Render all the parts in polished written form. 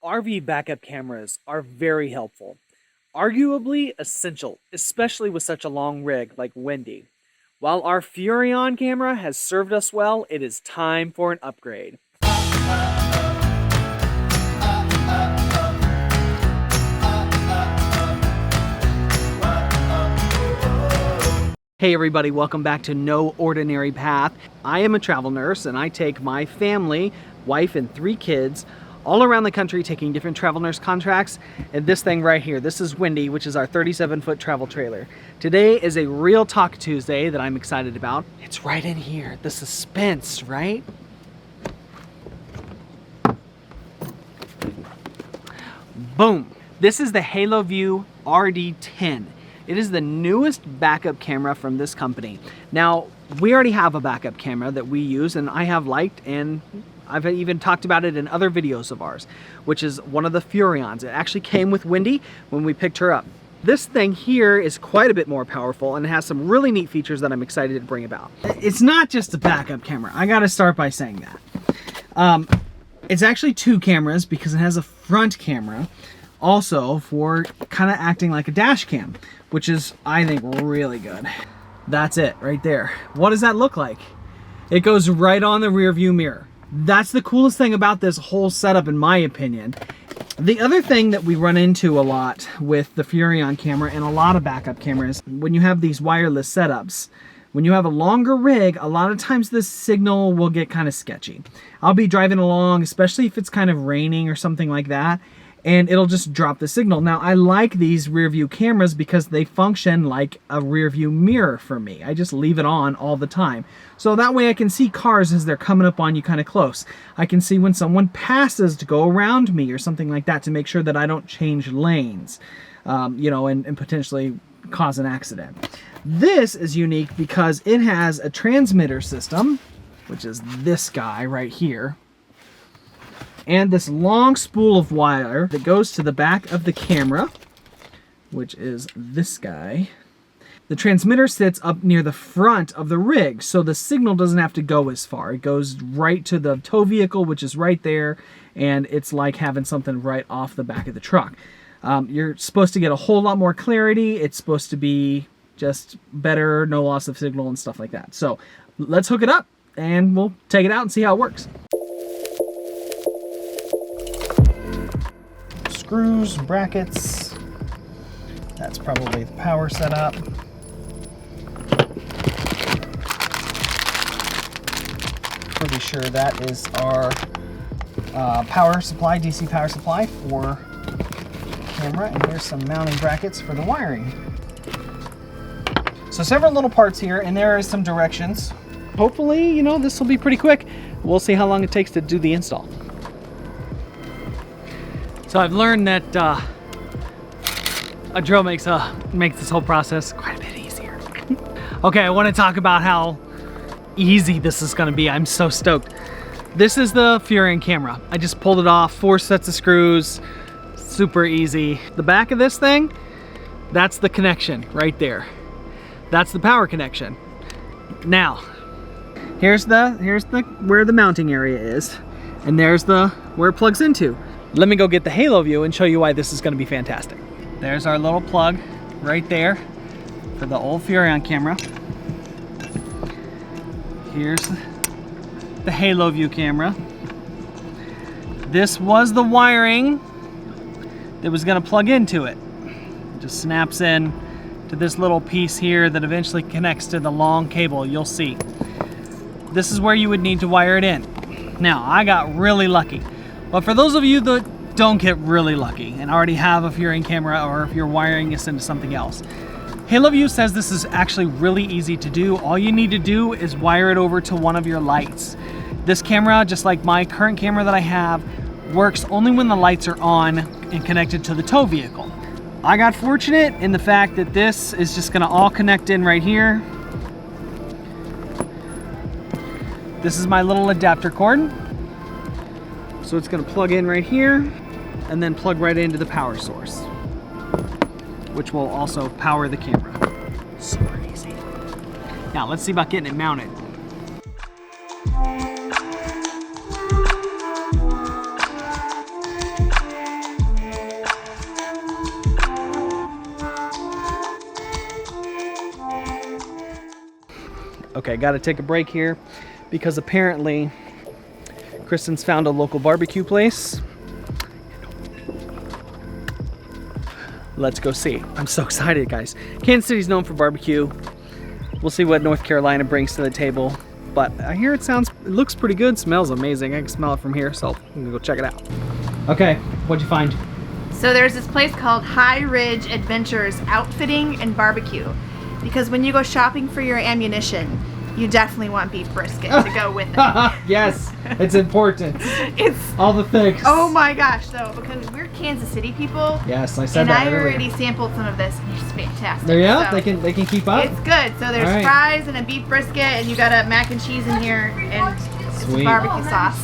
RV backup cameras are very helpful, arguably essential, especially with such a long rig like Wendy. While our Furrion camera has served us well, it is time for an upgrade. Hey everybody, welcome back to No Ordinary Path. I am a travel nurse and I take my family, wife and 3 kids all around the country taking different travel nurse contracts. And this thing right here, this is Wendy, which is our 37-foot travel trailer. Today is a Real Talk Tuesday that I'm excited about. It's right in here, the suspense, right? Boom. This is the Haloview RD10. It is the newest backup camera from this company. Now, we already have a backup camera that we use and I have liked, and I've even talked about it in other videos of ours, which is one of the Furrions. It actually came with Wendy when we picked her up. This thing here is quite a bit more powerful and it has some really neat features that I'm excited to bring about. It's not just a backup camera. I gotta start by saying that. It's actually 2 cameras because it has a front camera also for kind of acting like a dash cam, which is, I think, really good. That's it right there. What does that look like? It goes right on the rear view mirror. That's the coolest thing about this whole setup, in my opinion. The other thing that we run into a lot with the Furrion camera and a lot of backup cameras, when you have these wireless setups, when you have a longer rig, a lot of times the signal will get kind of sketchy. I'll be driving along, especially if it's kind of raining or something like that, and it'll just drop the signal. Now, I like these rear view cameras because they function like a rear view mirror for me. I just leave it on all the time. So that way I can see cars as they're coming up on you kind of close. I can see when someone passes to go around me or something like that to make sure that I don't change lanes, you know, and potentially cause an accident. This is unique because it has a transmitter system, which is this guy right here, and this long spool of wire that goes to the back of the camera, which is this guy. The transmitter sits up near the front of the rig, so the signal doesn't have to go as far. It goes right to the tow vehicle, which is right there, and it's like having something right off the back of the truck. You're supposed to get a whole lot more clarity. It's supposed to be just better, no loss of signal and stuff like that. So let's hook it up and we'll take it out and see how it works. Screws, brackets. That's probably the power setup. Pretty sure that is our power supply, DC power supply for camera, and here's some mounting brackets for the wiring. So several little parts here, and there is some directions. Hopefully, you know, this will be pretty quick. We'll see how long it takes to do the install. So I've learned that a drill makes this whole process quite a bit easier. Okay, I want to talk about how easy this is going to be. I'm so stoked. This is the Furrion camera. I just pulled it off, 4 sets of screws, super easy. The back of this thing, that's the connection right there. That's the power connection. Now, here's the where the mounting area is, and there's where it plugs into. Let me go get the Haloview and show you why this is going to be fantastic. There's our little plug right there for the old Furrion camera. Here's the Haloview camera. This was the wiring that was going to plug into it. It just snaps in to this little piece here that eventually connects to the long cable. You'll see. This is where you would need to wire it in. Now, I got really lucky. But for those of you that don't get really lucky and already have a Furrion camera, or if you're wiring this into something else, Haloview says this is actually really easy to do. All you need to do is wire it over to one of your lights. This camera, just like my current camera that I have, works only when the lights are on and connected to the tow vehicle. I got fortunate in the fact that this is just gonna all connect in right here. This is my little adapter cord. So it's gonna plug in right here and then plug right into the power source, which will also power the camera. Super easy. Now let's see about getting it mounted. Okay, got to take a break here because apparently Kristen's found a local barbecue place. Let's go see. I'm so excited, guys. Kansas City's known for barbecue. We'll see what North Carolina brings to the table. But I hear it looks pretty good, smells amazing. I can smell it from here, so I'm gonna go check it out. Okay, what'd you find? So there's this place called High Ridge Adventures Outfitting and Barbecue. Because when you go shopping for your ammunition, you definitely want beef brisket to go with it. Yes, it's important. It's all the things. Oh my gosh, though, because we're Kansas City people. Yes, I said that earlier. And I already sampled some of this, and it's fantastic. Yeah, so they can keep up. It's good. So there's fries and a beef brisket, and you got a mac and cheese in here, and sweet barbecue sauce.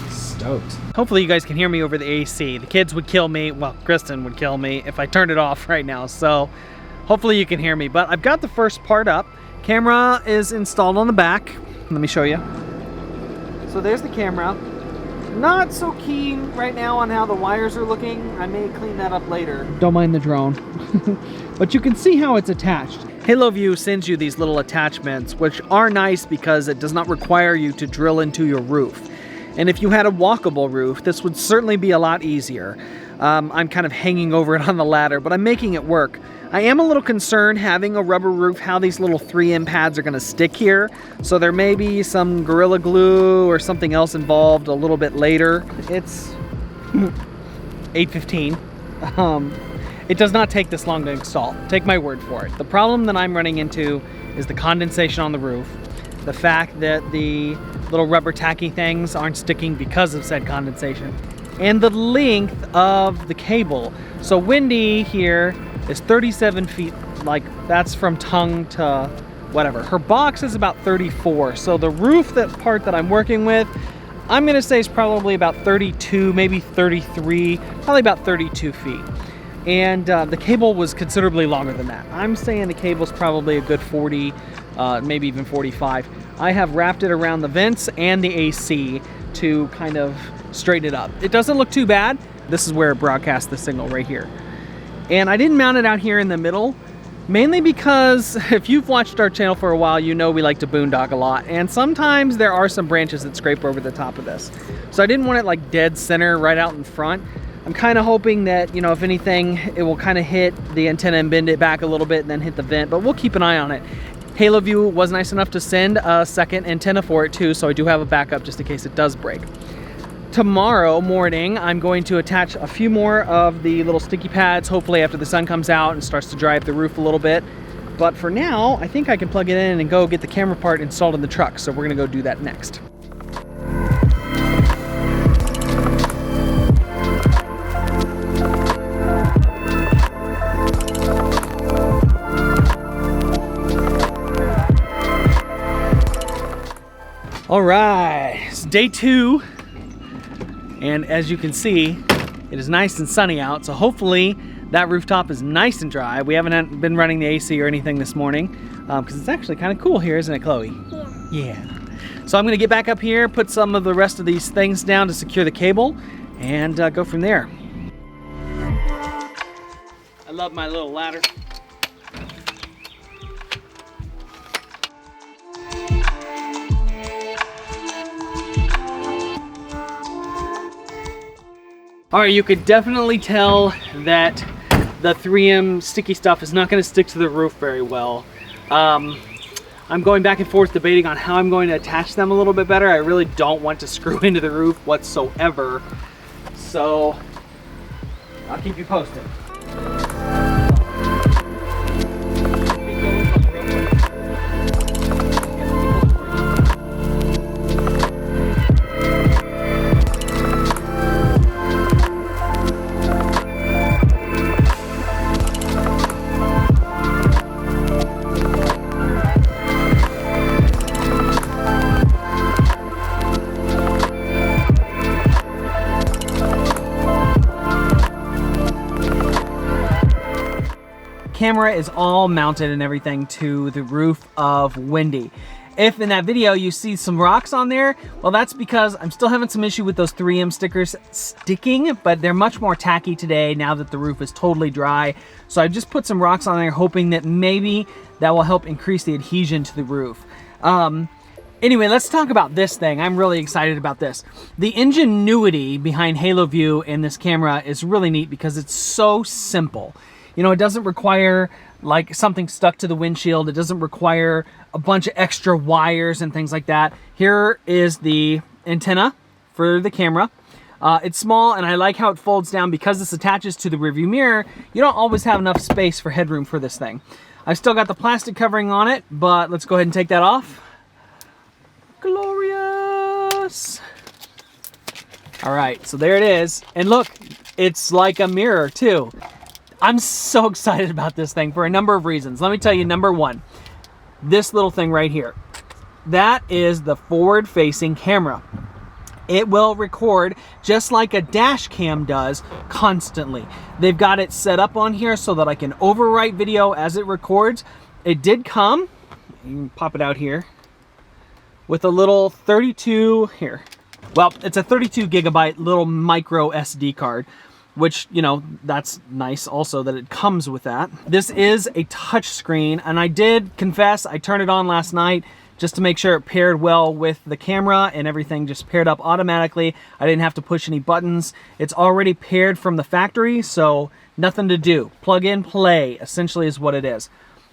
Stoked. Hopefully you guys can hear me over the AC. The kids would kill me. Well, Kristen would kill me if I turned it off right now. So hopefully you can hear me. But I've got the first part up. Camera is installed on the back. Let me show you. So there's the camera. Not so keen right now on how the wires are looking. I may clean that up later. Don't mind the drone. But you can see how it's attached. Haloview sends you these little attachments, which are nice because it does not require you to drill into your roof. And if you had a walkable roof, this would certainly be a lot easier. I'm kind of hanging over it on the ladder, but I'm making it work. I am a little concerned having a rubber roof, how these little 3M pads are gonna stick here. So there may be some Gorilla Glue or something else involved a little bit later. It's 8:15. It does not take this long to install, take my word for it. The problem that I'm running into is the condensation on the roof, the fact that the little rubber tacky things aren't sticking because of said condensation, and the length of the cable. So Wendy here is 37 feet, like that's from tongue to whatever. Her box is about 34. So the roof, that part that I'm working with, I'm gonna say is probably about 32, maybe 33, probably about 32 feet. And the cable was considerably longer than that. I'm saying the cable's probably a good 40, maybe even 45. I have wrapped it around the vents and the AC to kind of straighten it up. It doesn't look too bad. This is where it broadcasts the signal right here. And I didn't mount it out here in the middle, mainly because if you've watched our channel for a while, you know we like to boondock a lot. And sometimes there are some branches that scrape over the top of this. So I didn't want it like dead center right out in front. I'm kind of hoping that, you know, if anything, it will kind of hit the antenna and bend it back a little bit and then hit the vent, but we'll keep an eye on it. Haloview was nice enough to send a second antenna for it too, so I do have a backup just in case it does break. Tomorrow morning, I'm going to attach a few more of the little sticky pads, hopefully after the sun comes out and starts to dry up the roof a little bit. But for now, I think I can plug it in and go get the camera part installed in the truck, so we're gonna go do that next. All right, it's day 2. And as you can see, it is nice and sunny out, so hopefully that rooftop is nice and dry. We haven't been running the AC or anything this morning, because it's actually kind of cool here, isn't it, Chloe? Yeah. So I'm gonna get back up here, put some of the rest of these things down to secure the cable, and go from there. I love my little ladder. All right, you could definitely tell that the 3M sticky stuff is not gonna stick to the roof very well. I'm going back and forth debating on how I'm going to attach them a little bit better. I really don't want to screw into the roof whatsoever. So I'll keep you posted. Camera is all mounted and everything to the roof of Wendy. If in that video you see some rocks on there, well, that's because I'm still having some issue with those 3M stickers sticking, but they're much more tacky today now that the roof is totally dry. So I just put some rocks on there hoping that maybe that will help increase the adhesion to the roof. Anyway, let's talk about this thing. I'm really excited about this. The ingenuity behind Haloview in this camera is really neat because it's so simple. You know, it doesn't require like something stuck to the windshield. It doesn't require a bunch of extra wires and things like that. Here is the antenna for the camera. It's small, and I like how it folds down because this attaches to the rearview mirror. You don't always have enough space for headroom for this thing. I've still got the plastic covering on it, but let's go ahead and take that off. Glorious. All right, so there it is. And look, it's like a mirror too. I'm so excited about this thing for a number of reasons. Let me tell you, number one, this little thing right here. That is the forward-facing camera. It will record just like a dash cam does constantly. They've got it set up on here so that I can overwrite video as it records. It did come, you can pop it out here, with a little 32, here. Well, it's a 32 gigabyte little micro SD card, which, you know, that's nice also that it comes with that. This is a touch screen, and I did confess, I turned it on last night just to make sure it paired well with the camera and everything just paired up automatically. I didn't have to push any buttons. It's already paired from the factory, so nothing to do. Plug in, play, essentially is what it is.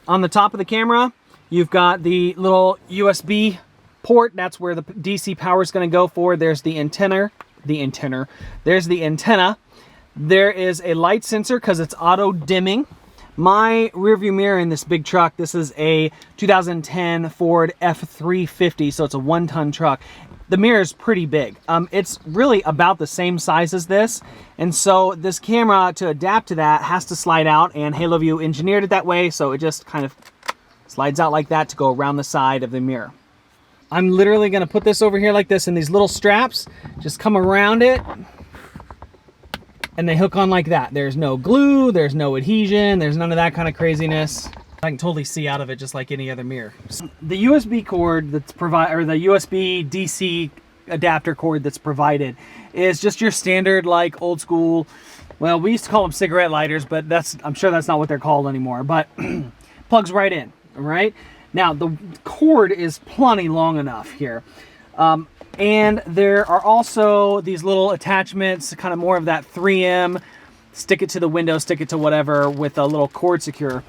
On the top of the camera, you've got the little USB port. That's where the DC power is going to go for. There's the antenna. There's the antenna. There is a light sensor because it's auto dimming. My rearview mirror in this big truck, this is a 2010 Ford F350, so it's a 1-ton truck. The mirror is pretty big. It's really about the same size as this, and so this camera, to adapt to that, has to slide out, and Haloview engineered it that way, so it just kind of slides out like that to go around the side of the mirror. I'm literally going to put this over here like this, and these little straps just come around it, and they hook on like that. There's no glue, there's no adhesion, there's none of that kind of craziness. I can totally see out of it just like any other mirror. The USB cord that's provided, or the USB DC adapter cord that's provided, is just your standard, like, old school, well, we used to call them cigarette lighters, but I'm sure that's not what they're called anymore, but plugs right in, right? Now, the cord is plenty long enough here. And there are also these little attachments, kind of more of that 3M, stick it to the window, stick it to whatever, with a little cord secure.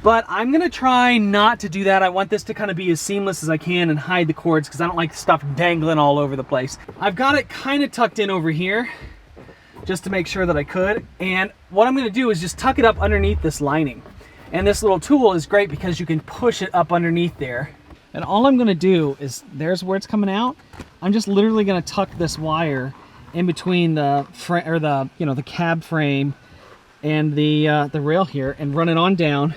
But I'm going to try not to do that. I want this to kind of be as seamless as I can and hide the cords because I don't like stuff dangling all over the place. I've got it kind of tucked in over here just to make sure that I could. And what I'm going to do is just tuck it up underneath this lining. And this little tool is great because you can push it up underneath there. And all I'm going to do is, there's where it's coming out. I'm just literally going to tuck this wire in between the frame, or the cab frame and the rail here, and run it on down.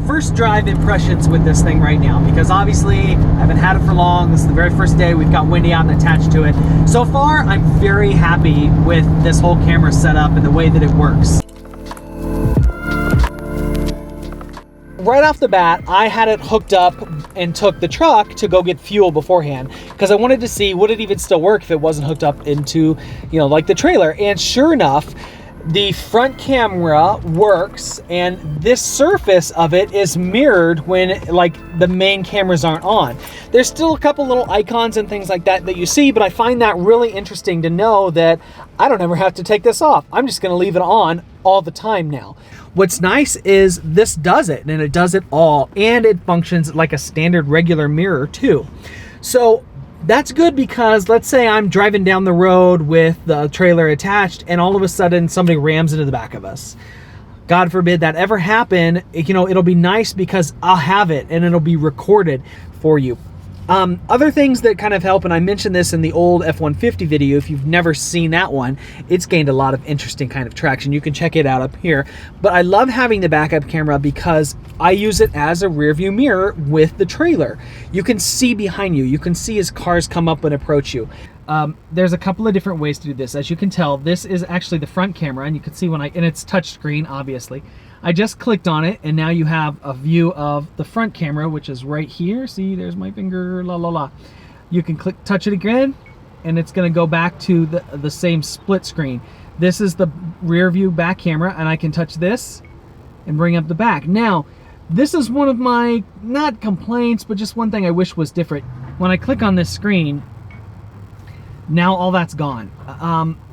First drive impressions with this thing right now, because obviously I haven't had it for long. This is the very first day we've got Wendy out and attached to it. So far, I'm very happy with this whole camera setup and the way that it works. Right off the bat, I had it hooked up and took the truck to go get fuel beforehand because I wanted to see would it even still work if it wasn't hooked up into, you know, like the trailer. And sure enough, the front camera works, and this surface of it is mirrored when, like, the main cameras aren't on. There's still a couple little icons and things like that that you see, but I find that really interesting to know that I don't ever have to take this off. I'm just going to leave it on all the time now. What's nice is this does it, and it does it all, and it functions like a standard regular mirror too. So that's good because let's say I'm driving down the road with the trailer attached and all of a sudden somebody rams into the back of us. God forbid that ever happen, you know, it'll be nice because I'll have it and it'll be recorded for you. Other things that kind of help, and I mentioned this in the old F-150 video, if you've never seen that one, it's gained a lot of interesting kind of traction. You can check it out up here. But I love having the backup camera because I use it as a rear view mirror with the trailer. You can see behind you. You can see as cars come up and approach you. There's a couple of different ways to do this. As you can tell, this is actually the front camera, and you can see and it's touchscreen, obviously. I just clicked on it, and now you have a view of the front camera, which is right here. See, there's my finger, la la la. You can touch it again, and it's gonna go back to the same split screen. This is the rear view back camera, and I can touch this and bring up the back. Now, this is one of my, not complaints, but just one thing I wish was different. When I click on this screen, now all that's gone.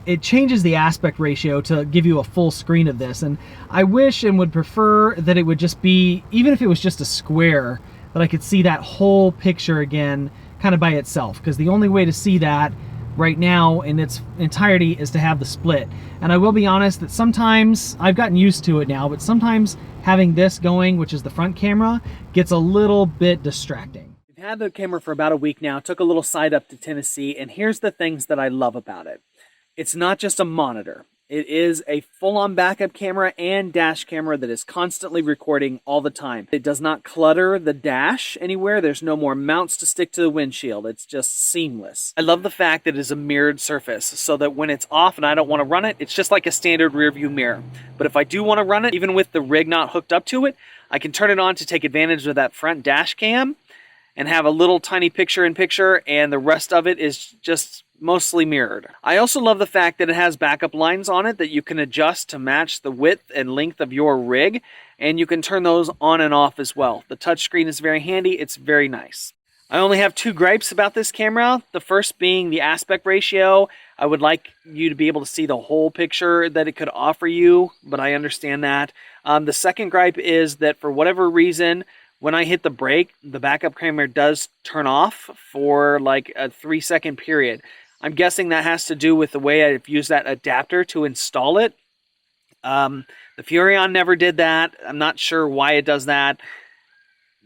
It changes the aspect ratio to give you a full screen of this, and I wish and would prefer that it would just be, even if it was just a square, that I could see that whole picture again kind of by itself, because the only way to see that right now in its entirety is to have the split. And I will be honest that sometimes, I've gotten used to it now, but sometimes having this going, which is the front camera, gets a little bit distracting. We've had the camera for about a week now, took a little side up to Tennessee, and here's the things that I love about it. It's not just a monitor. It is a full-on backup camera and dash camera that is constantly recording all the time. It does not clutter the dash anywhere. There's no more mounts to stick to the windshield. It's just seamless. I love the fact that it is a mirrored surface, so that when it's off and I don't want to run it, it's just like a standard rear view mirror. But if I do want to run it, even with the rig not hooked up to it, I can turn it on to take advantage of that front dash cam and have a little tiny picture-in-picture, and the rest of it is just mostly mirrored. I also love the fact that it has backup lines on it that you can adjust to match the width and length of your rig, and you can turn those on and off as well. The touchscreen is very handy. It's very nice. I only have 2 gripes about this camera. The first being the aspect ratio. I would like you to be able to see the whole picture that it could offer you, but I understand that. The second gripe is that for whatever reason, when I hit the brake, the backup camera does turn off for like a 3-second period. I'm guessing that has to do with the way I've used that adapter to install it. The Furrion never did that. I'm not sure why it does that.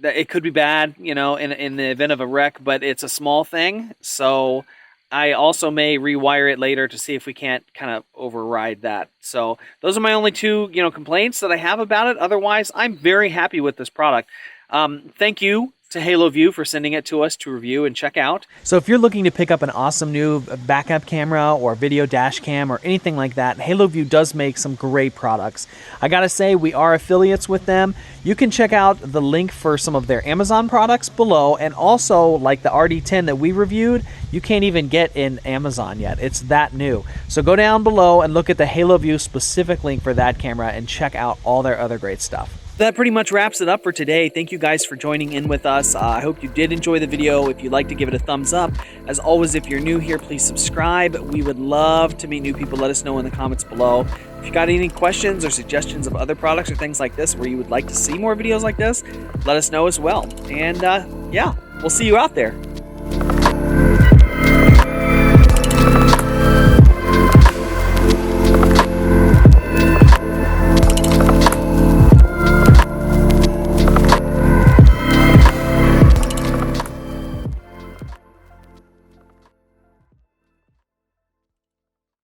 It could be bad, you know, in the event of a wreck, but it's a small thing. So I also may rewire it later to see if we can't kind of override that. So those are my only 2, complaints that I have about it. Otherwise, I'm very happy with this product. Thank you to Haloview for sending it to us to review and check out. So if you're looking to pick up an awesome new backup camera or video dash cam or anything like that, Haloview does make some great products. I gotta say, we are affiliates with them. You can check out the link for some of their Amazon products below, and also like the RD10 that we reviewed, you can't even get in Amazon yet. It's that new. So go down below and look at the Haloview specific link for that camera and check out all their other great stuff. That pretty much wraps it up for today. Thank you guys for joining in with us. I hope you did enjoy the video. If you'd like to give it a thumbs up. As always, if you're new here, please subscribe. We would love to meet new people. Let us know in the comments below. If you got any questions or suggestions of other products or things like this where you would like to see more videos like this, let us know as well. And yeah, we'll see you out there.